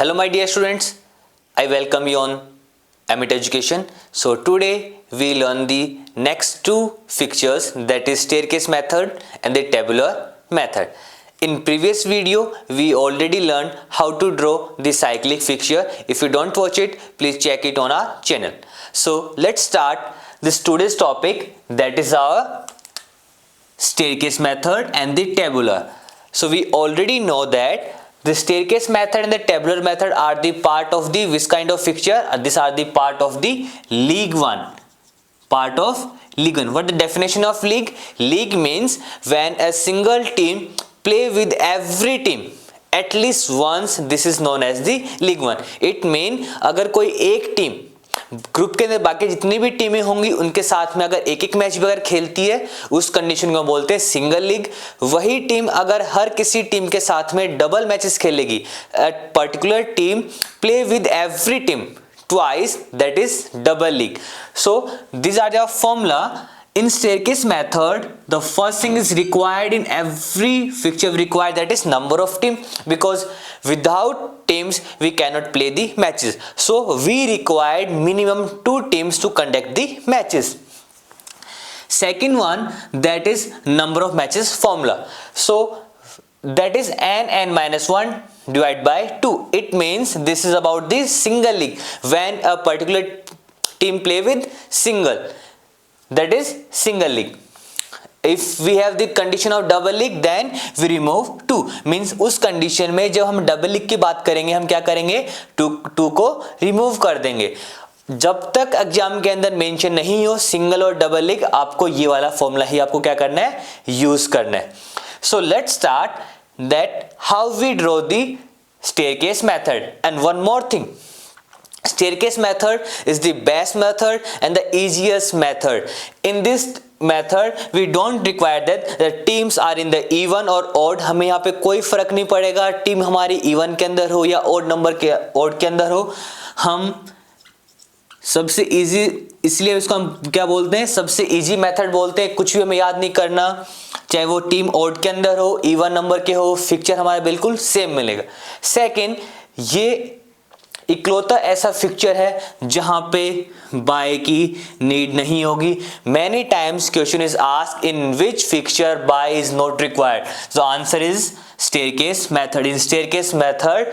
Hello my dear students, I welcome you on Amit Education. So today we learn the next two fixtures, that is staircase method and the tabular method. In previous video we already learned how to draw the cyclic fixture. If you don't watch it, please check it on our channel. So let's start this today's topic, that is our staircase method and the tabular. So we already know that the staircase method and the tabular method are the part of the which kind of fixture? These are the part of the league one. Part of league one. What the definition of league? League means when a single team play with every team at least once. This is known as the league one. It mean अगर कोई एक team group के अंदर बाकी जितनी भी टीमें होंगी उनके साथ में अगर एक एक मैच भी अगर खेलती है, उस कंडीशन को बोलते हैं सिंगल लीग. वही टीम अगर हर किसी टीम के साथ में डबल मैचेस खेलेगी, particular team play with every team twice, that is double league. So this are the formula. In staircase method, the first thing is required in every fixture required, that is number of team, because without teams we cannot play the matches. So we required minimum 2 teams to conduct the matches. Second one, that is number of matches formula. So that is n minus 1 divided by 2. It means this is about the single league, when a particular team play with single, that is single league. If we have the condition of double league, then we remove 2. Means उस condition में जब हम double league की बात करेंगे, हम क्या करेंगे, 2 को remove कर देंगे. जब तक एग्जाम के अंदर मेंशन नहीं हो सिंगल और डबल लीग, आपको ये वाला फॉर्मूला ही आपको क्या करना है, यूज करना है. So let's start that how we draw the staircase method. And one more thing, staircase method is the best method and the easiest method. In this method we don't require that the teams are in the even or odd. हमें यहाँ पे कोई फर्क नहीं पड़ेगा team हमारी even के अंदर हो या odd नंबर के odd के अंदर हो. हम सबसे इजी, इसलिए इसको हम क्या बोलते हैं, सबसे इजी मेथड बोलते हैं. कुछ भी हमें याद नहीं करना, चाहे वो टीम odd के अंदर हो, even नंबर के हो, फिक्चर हमारा बिल्कुल सेम मिलेगा. सेकेंड, ये इकलौता ऐसा फिक्चर है जहां पे बाय की नीड नहीं होगी. Many times question is asked in which fixture bye is not required. The answer is staircase method. In staircase method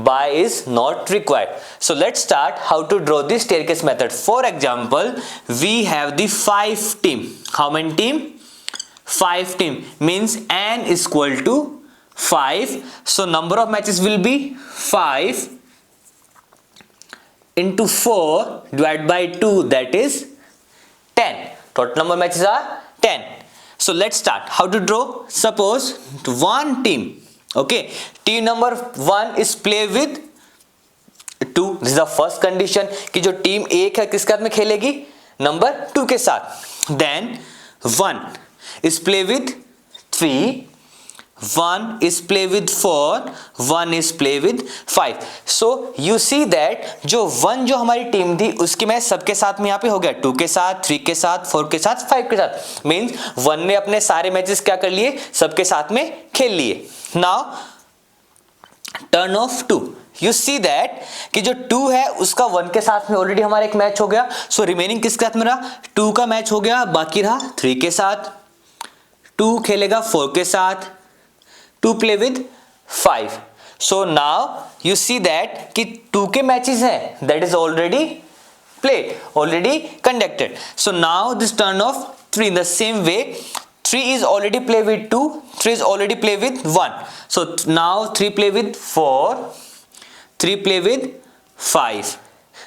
buy is not required. So let's start how to draw the staircase method. For example, we have the 5 team. How many team? 5 team means n is equal to 5. So number of matches will be 5 into 4 divided by 2, that is 10. Total number of matches are 10. So let's start how to draw. Suppose one team, okay, team number 1 is play with 2. This is the first condition कि जो team 1 है किसके साथ में खेलेगी, number 2 के साथ. Then 1 is play with 3, 1 is play with 4, 1 is play with 5. So you see that जो 1 जो हमारी टीम थी उसकी मैच सबके साथ में यहाँ पे हो गया, 2 के साथ, 3 के साथ, 4 के साथ, 5 के साथ. मीन्स 1 ने अपने सारे मैचेस क्या कर लिए, सबके साथ में खेल लिए. Now turn off 2. You see that कि जो 2 है उसका 1 के साथ में ऑलरेडी हमारा एक मैच हो गया. सो रिमेनिंग किसके साथ में रहा, 2 का मैच हो गया, बाकी रहा 3 के साथ. 2 खेलेगा 4 के साथ, 2 play with 5. So now you see that कि 2 के मैचेस हैं, that is already played, already conducted. So now this turn of 3 in the same way. 3 is already play with 2, 3 is already play with 1. So now 3 play with 4, 3 play with 5.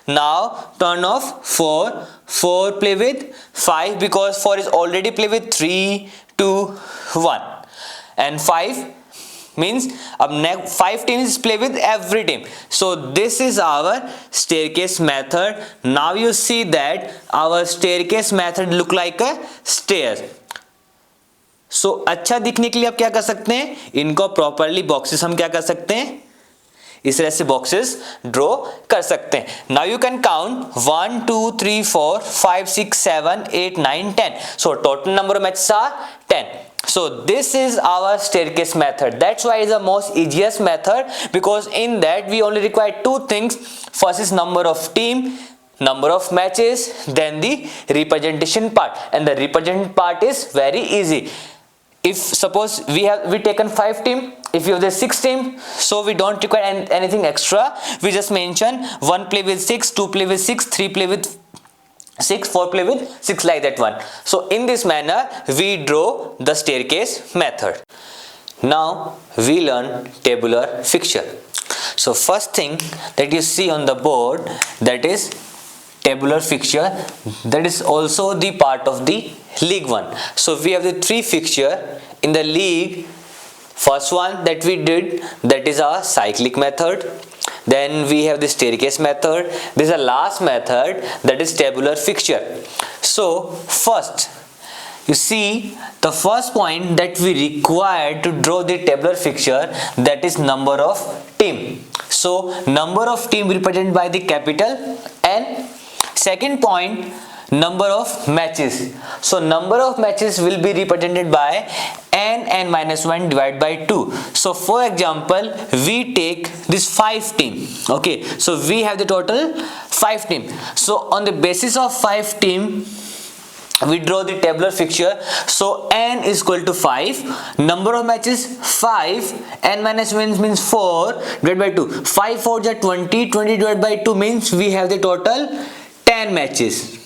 Now turn of 4, 4 play with 5 because 4 is already play with 3, 2, 1. And 5 means अब 5 teams play with every team. So this is our staircase method. Now you see that our staircase method look like a stairs. So अच्छा दिखने के लिए आप क्या कर सकते हैं, इनको प्रॉपरली बॉक्सेस हम क्या कर सकते हैं, इस तरह से बॉक्सेस ड्रॉ कर सकते हैं. Now you can count 1 2 3 4 5 6 7 8 9 10. So total number of matches are 10. So this is our staircase method. That's why it's the most easiest method, because in that we only require two things. First is number of team, number of matches, then the representation part, and the representation part is very easy. If suppose we taken 5 team, if you have the 6 team, so we don't require anything extra. We just mention 1 play with 6, 2 play with 6, 3 play with 6, 4 play with 6, like that one. So in this manner we draw the staircase method. Now we learn tabular fixture. So first thing that you see on the board, that is tabular fixture, that is also the part of the league 1. So we have the 3 fixture in the league. First one that we did, that is our cyclic method. Then we have the staircase method. This is the last method, that is tabular fixture. So first, you see the first point that we require to draw the tabular fixture, that is number of team. So number of team represented by the capital N. Second point, number of matches. So number of matches will be represented by n minus 1 divided by 2. So for example, we take this 5 team. Okay, so we have the total 5 team. So on the basis of 5 team, we draw the tabular fixture. So n is equal to 5, number of matches 5, n minus 1 means 4 divided by 2. 5 4 is 20, 20 divided by 2 means we have the total 10 matches.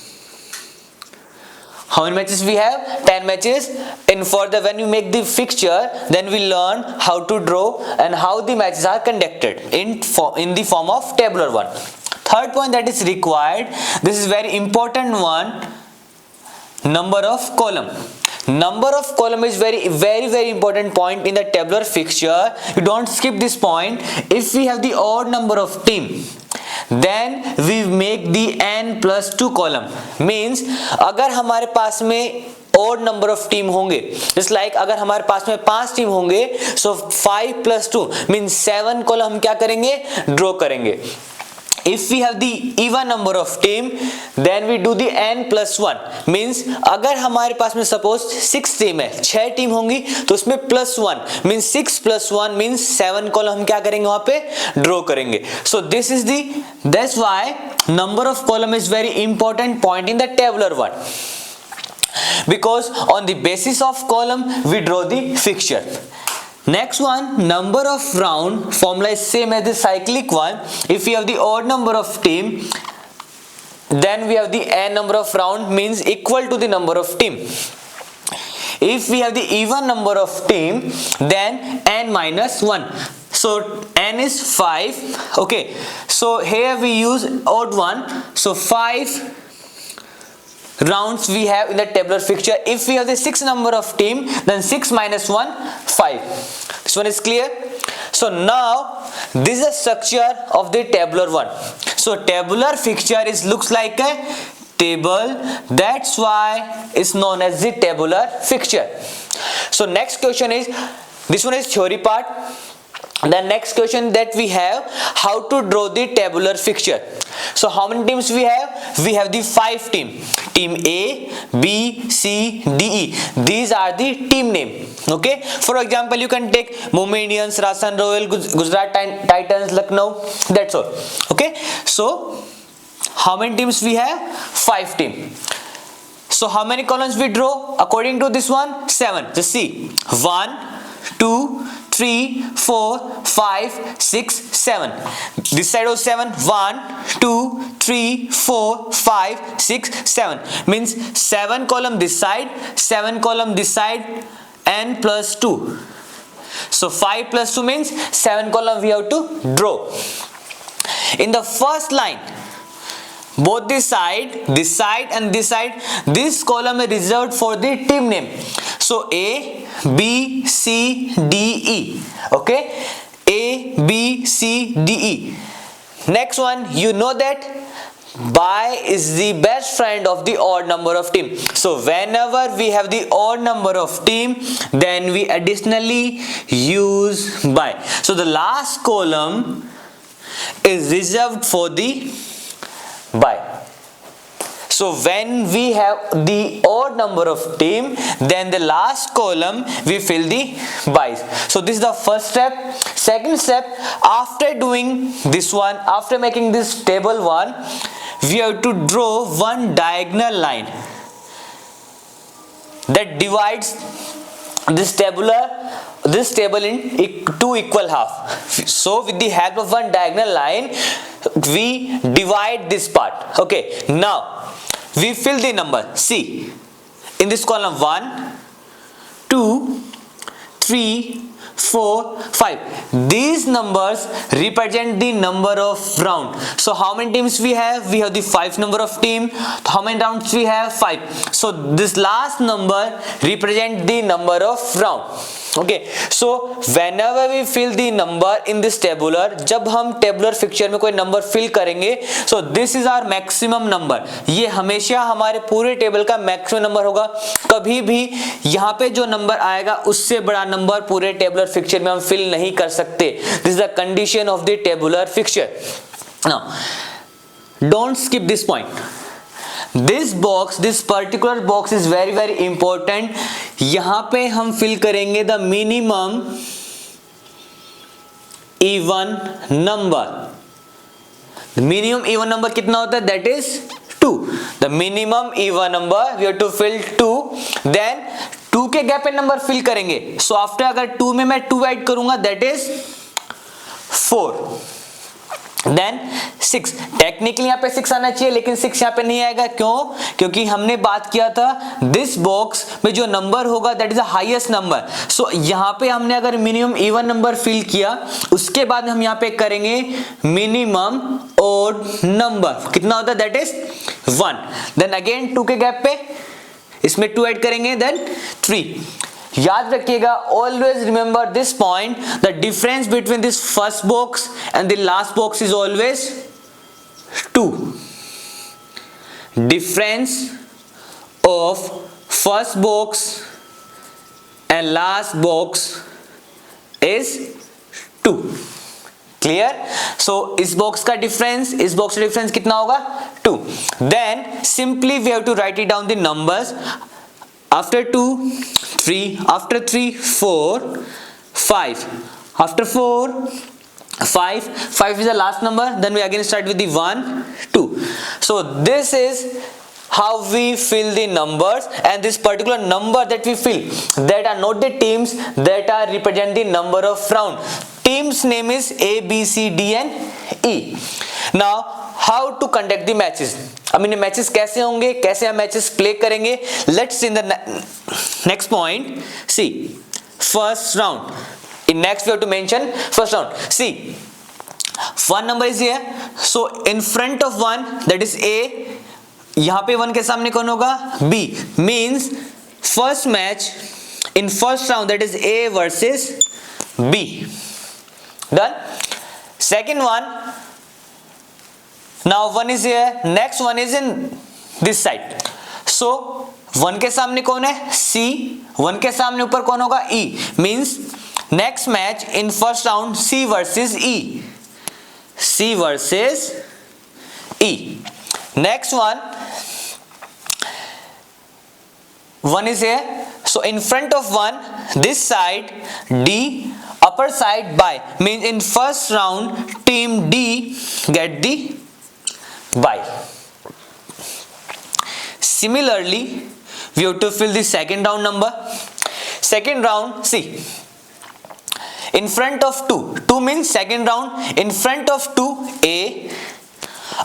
How many matches we have? 10 matches. And further, when we make the fixture, then we learn how to draw and how the matches are conducted in the form of tabular one. Third point that is required, this is very important one, number of column. Number of column is very important point in the tabular fixture. You don't skip this point. If we have the odd number of team, then we make the n plus 2 column. Means अगर हमारे पास में odd number of team होंगे, just like अगर हमारे पास में 5 team होंगे, so 5 plus 2 means 7 column हम क्या करेंगे? Draw करेंगे. If we have the even number of team, then we do the n plus 1. Means अगर हमारे पास में suppose 6 टीम है, 6 टीम होंगी, तो उसमें plus 1 means 6 plus 1 means 7 column हम क्या करेंगे वहाँ पे? Draw करेंगे. So this is that's why number of column is very important point in the tabular one. Because on the basis of column we draw the fixture. Next one, number of round formula is same as the cyclic one. If we have the odd number of team, then we have the n number of round means equal to the number of team. If we have the even number of team, then n minus 1. So n is 5. Okay, so here we use odd one. So 5 rounds we have in the tabular fixture. If we have the 6 number of team, then 6 minus 1, 5. This one is clear. So now this is the structure of the tabular one. So tabular fixture looks like a table. That's why it's known as the tabular fixture. So next question is, this one is theory part. The next question that we have, how to draw the tabular fixture. So how many teams we have? We have the 5 team. Team A, B, C, D, E. These are the team name. Okay. For example, you can take Mumbai Indians, Rajasthan Royal, Gujarat Titans, Lucknow. That's all. Okay. So how many teams we have? 5 team. So how many columns we draw? According to this one, 7. Just see. 1, 2, 3, 4, 5, 6, 7. This side was 7. 1, 2, 3, 4, 5, 6, 7. Means 7 column this side, 7 column this side, n plus 2. So 5 plus 2 means 7 column we have to draw. In the first line, both this side and this side, this column is reserved for the team name. So A, B, C, D, E. Okay, A, B, C, D, E. Next one, you know that bi is the best friend of the odd number of team. So whenever we have the odd number of team, then we additionally use bi. So the last column is reserved for the bi. So when we have the odd number of team, then the last column we fill the bys. So this is the first step. Second step, after doing this one, after making this table one, we have to draw one diagonal line that divides this table in two equal half. So with the help of one diagonal line, we divide this part. Okay, now we fill the number. See, in this column 1, 2, 3, 4, 5. These numbers represent the number of round. So how many teams we have? We have the 5 number of team. How many rounds we have? 5. So this last number represent the number of round. Okay, so whenever we fill the number in this tabular, जब हम tabular fixture में कोई number fill करेंगे, so this is our maximum number. ये हमेशा हमारे पूरे table का maximum number होगा. कभी भी यहाँ पे जो number आएगा उससे बड़ा number पूरे tabular fixture में हम fill नहीं कर सकते. This is the condition of the tabular fixture. Now, don't skip this point. This box, this particular box is very important. यहाँ पे हम fill करेंगे the minimum even number. The minimum even number कितना होता है? That is 2. The minimum even number we have to fill 2. Then 2 के gap पे number fill करेंगे. So after अगर 2 में मैं 2 add करूँगा, that is 4. Then 6. टेक्निकली यहाँ पे 6 आना चाहिए, लेकिन 6 यहाँ पे नहीं आएगा. क्यों? क्योंकि हमने बात किया था दिस बॉक्स में जो नंबर होगा that is the highest number. So यहाँ पे हमने अगर मिनिमम इवन नंबर फिल किया, उसके बाद हम यहाँ पे करेंगे मिनिमम ऑड नंबर. कितना होता है? That is 1. देन अगेन 2 के गैप पे इसमें 2 ऐड करेंगे, देन 3. याद रखिएगा, always remember this point, the difference between this first box and the last box is always 2. Difference of first box and last box is 2. Clear? So इस box का difference, इस box का difference कितना होगा? 2. Then simply we have to write it down the numbers. After 2, 3, after 3, 4, 5, after 4, 5 is the last number. Then we again start with the 1, 2. So this is how we fill the numbers, and this particular number that we fill, that are not the teams, that are represent the number of round. Team's name is A, B, C, D and E. Now how to conduct the matches? I mean matches कैसे होंगे, कैसे हम matches play करेंगे? Let's see in the next point. See, first round. In next we have to mention first round. See, one number is here. So in front of one, that is A. यहाँ पे 1 के सामने कौन होगा? B. Means first match in first round, that is A versus B. Done. Second one. Now 1 is here, next one is in this side. So 1 के सामने कौन है? C. 1 के सामने ऊपर कौन होगा? E. Means next match in first round, C versus E. C versus E. Next one, 1 is here. So in front of 1, this side D, upper side by. Means in first round, team D get the by. Similarly, we have to fill the second round number. Second round, see, in front of 2. 2 means second round. In front of 2, A.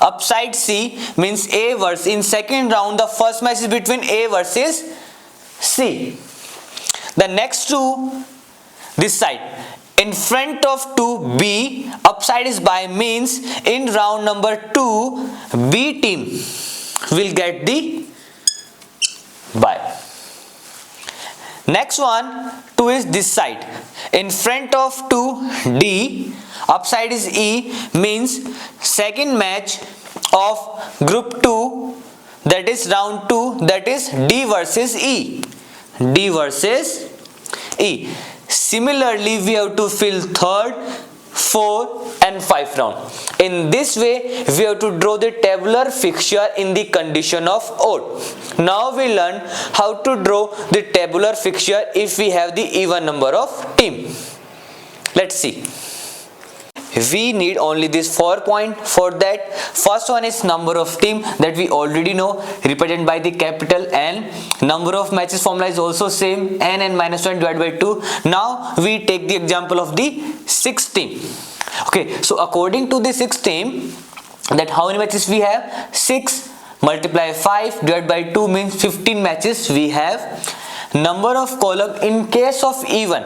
Upside C means A versus. In second round, the first match is between A versus C. The next two, this side. In front of 2, B, upside is by, means in round number 2, B team will get the by. Next one, 2 is this side. In front of 2, D, upside is E, means second match of group 2, that is round 2, that is D versus E. D versus E. Similarly, we have to fill third, fourth and 5 round. In this way, we have to draw the tabular fixture in the condition of odd. Now we learn how to draw the tabular fixture if we have the even number of team. Let's see. We need only this 4 points. For that, first one is number of team that we already know, represented by the capital N. Number of matches formula is also same, n minus 1 divided by 2. Now we take the example of the 6 team. Okay, so according to the 6 team, that how many matches we have? 6 multiply 5 divided by 2 means 15 matches we have. Number of column in case of even.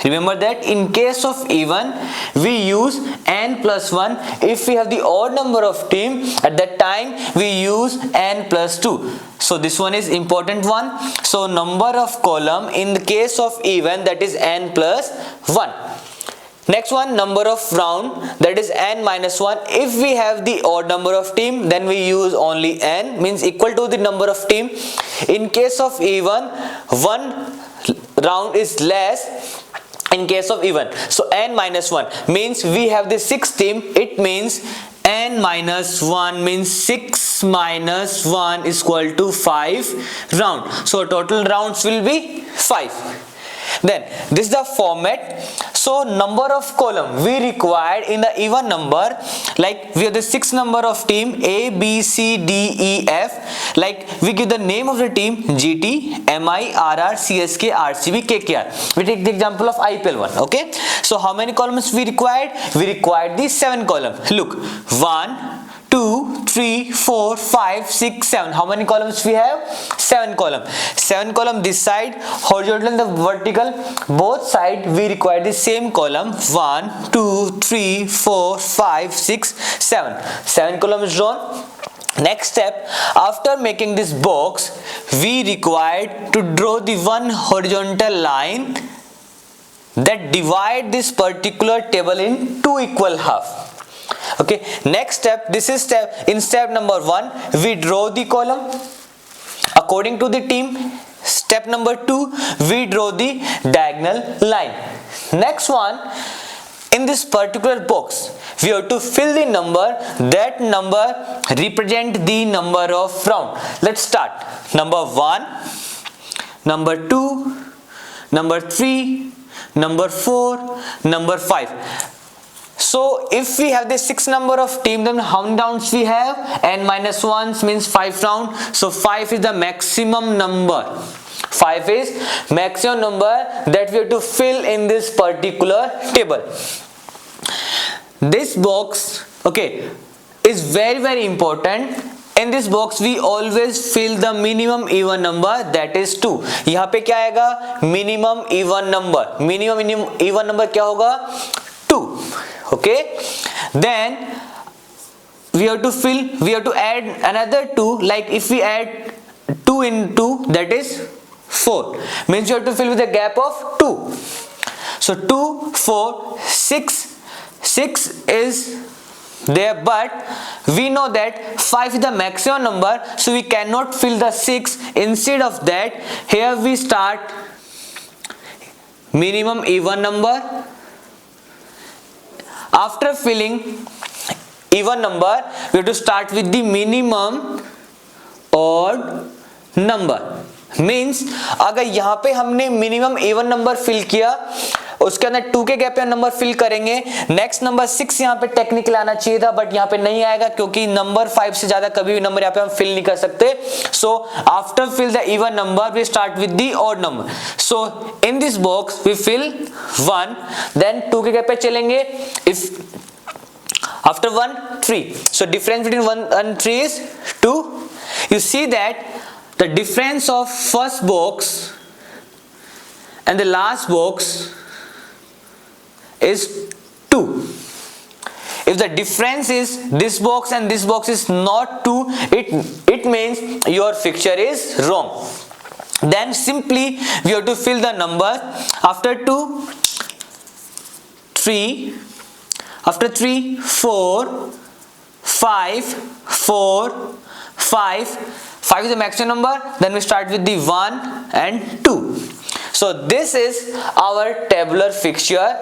Remember that in case of even, we use n plus 1. If we have the odd number of team, at that time we use n plus 2. So this one is important one. So number of column in the case of even, that is n plus 1. Next one, number of round, that is n minus 1. If we have the odd number of team, then we use only n, means equal to the number of team. In case of even, one round is less in case of even. So n minus 1 means we have the 6 team. It means n minus 1 means 6 minus 1 is equal to 5 round. So total rounds will be 5. Then this is the format. So number of column we required in the even number, like we have the 6 number of team A, B, C, D, E, F. Like we give the name of the team GT, MI, RR, CSK, RCB, KKR. We take the example of IPL 1. Okay. So how many columns we required? We required the 7 column. Look, 1, 2, 3, 4, 5, 6, 7. How many columns we have? 7 column. 7 column this side, horizontal and the vertical, both side we require the same column. 1, 2, 3, 4, 5, 6, 7. 7 columns drawn. Next step, after making this box, we required to draw the one horizontal line that divide this particular table in 2 equal half. Okay, next step, this is step number 1, we draw the column according to the team. Step number 2, we draw the diagonal line. Next one, in this particular box, we have to fill the number. That number represent the number of round. Let's start. Number 1, number 2, number 3, number 4, number 5. So if we have the 6 number of team, then how many rounds we have? N minus 1 means 5 round. So 5 is the maximum number. 5 is maximum number that we have to fill in this particular table. This box, okay, is very important. In this box we always fill the minimum even number, that is 2. यहाँ पे क्या आएगा? Minimum even number. Minimum even number क्या होगा? 2. Okay, then we have to add another 2. Like if we add 2 into, that is 4, means you have to fill with a gap of 2. So 2, 4, 6 is there, but we know that 5 is the maximum number, so we cannot fill the 6. Instead of that, here we start minimum even number. After filling even number, we have to start with the minimum odd number. Means अगर यहाँ पे हमने minimum even number fill किया, उसके अंदर 2 के gap पे number fill करेंगे. नेक्स्ट नंबर 6 यहाँ पे टेक्निकल आना चाहिए था, बट यहाँ पे नहीं आएगा क्योंकि नंबर 5 से ज्यादा कभी भी नंबर यहाँ पे हम फिल नहीं कर सकते. So after fill the even number we start with the odd number. So in this box we fill 1, then 2 के गैप पे चलेंगे. If after 1, 3, so difference between 1 and 3 is 2. You see that the difference of first box and the last box is 2. If the difference is this box and this box is not 2, it means your fixture is wrong. Then simply we have to fill the number. After 2, 3, after 3, 4, 5, 4, 5. 5 is the maximum number. Then we start with the 1 and 2. So this is our tabular fixure.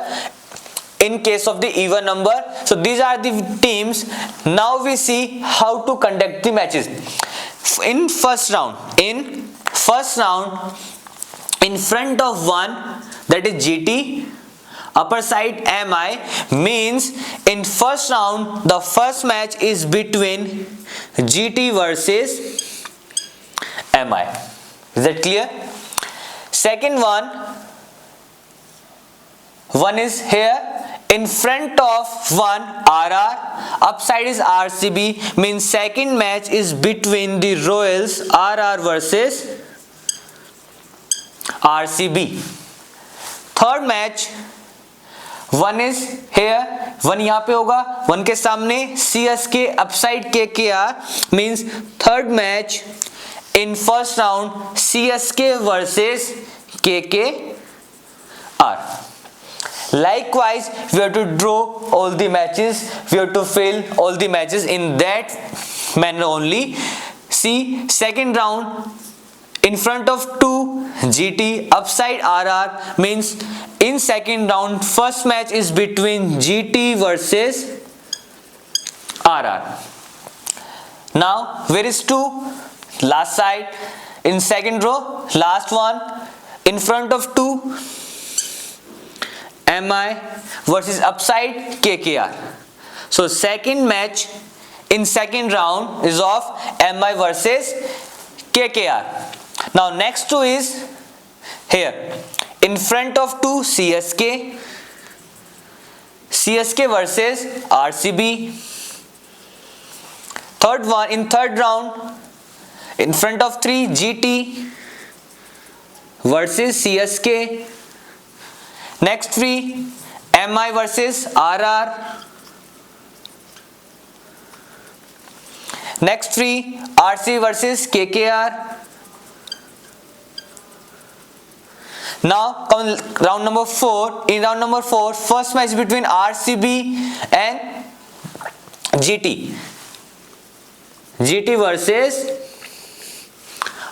in case of the even number. So these are the teams. Now we see how to conduct the matches. In first round, in front of one, that is GT, upper side MI, means in first round the first match is between GT versus MI. Is that clear? Second one is here. In front of one RR, upside is RCB, means second match is between the Royals RR versus RCB. Third match, one is here, one यहाँ पे होगा, one के सामने CSK upside KKR, means third match in first round CSK versus KKR. Likewise, we have to draw all the matches, we have to fill all the matches in that manner only. See, second round, in front of 2 GT, upside RR, means in second round first match is between GT versus RR. Now where is 2? Last side, in second row, last one, in front of 2 MI versus upside KKR. So second match in second round is of MI versus KKR. Now next two is here, in front of 2 CSK versus RCB. Third one, in third round, in front of 3 GT versus CSK. Next 3 MI versus RR. Next 3 RC versus KKR. Now come round number 4. In round number 4, first match between RCB and GT. GT versus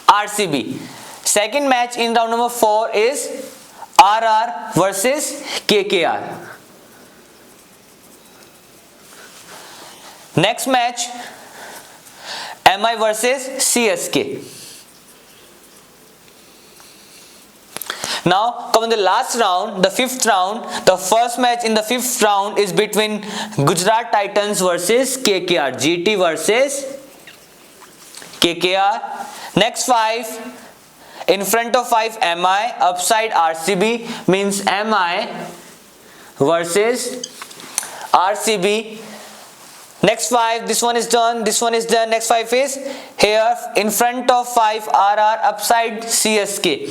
RCB. Second match in round number 4 is RR versus KKR. Next match, MI versus CSK. Now come in the last round, the fifth round. The first match in the fifth round is between Gujarat Titans versus KKR. GT versus KKR. Next 5, in front of 5 MI, upside RCB, means MI versus RCB. Next 5, this one is done, this one is done. Next 5 is here, in front of 5 RR, upside CSK.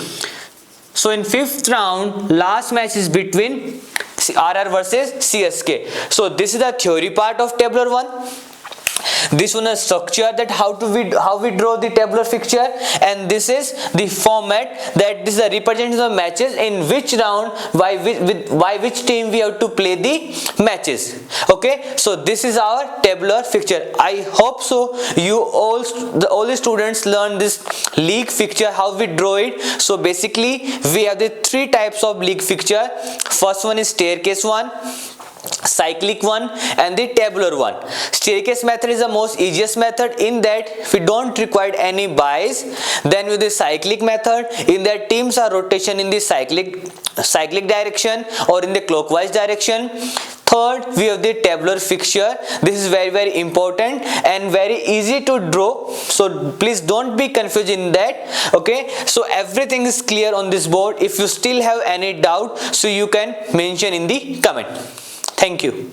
So in fifth round, last match is between RR versus CSK. So this is the theory part of tabular 1. This one is structure, that how we draw the tabular fixture, and this is the format, that this is the representation of matches in which round by which team we have to play the matches. Okay, so this is our tabular fixture. I hope so you all the students learn this league fixture, how we draw it. So basically we have the 3 types of league fixture. First one is staircase one, cyclic one, and the tabular one. Staircase method is the most easiest method, in that we don't require any buys. Then with the cyclic method, in that teams are rotation in the cyclic direction or in the clockwise direction. Third, we have the tabular fixture. This is very important and very easy to draw, so please don't be confused in that. Okay, so everything is clear on this board. If you still have any doubt, so you can mention in the comment. Thank you.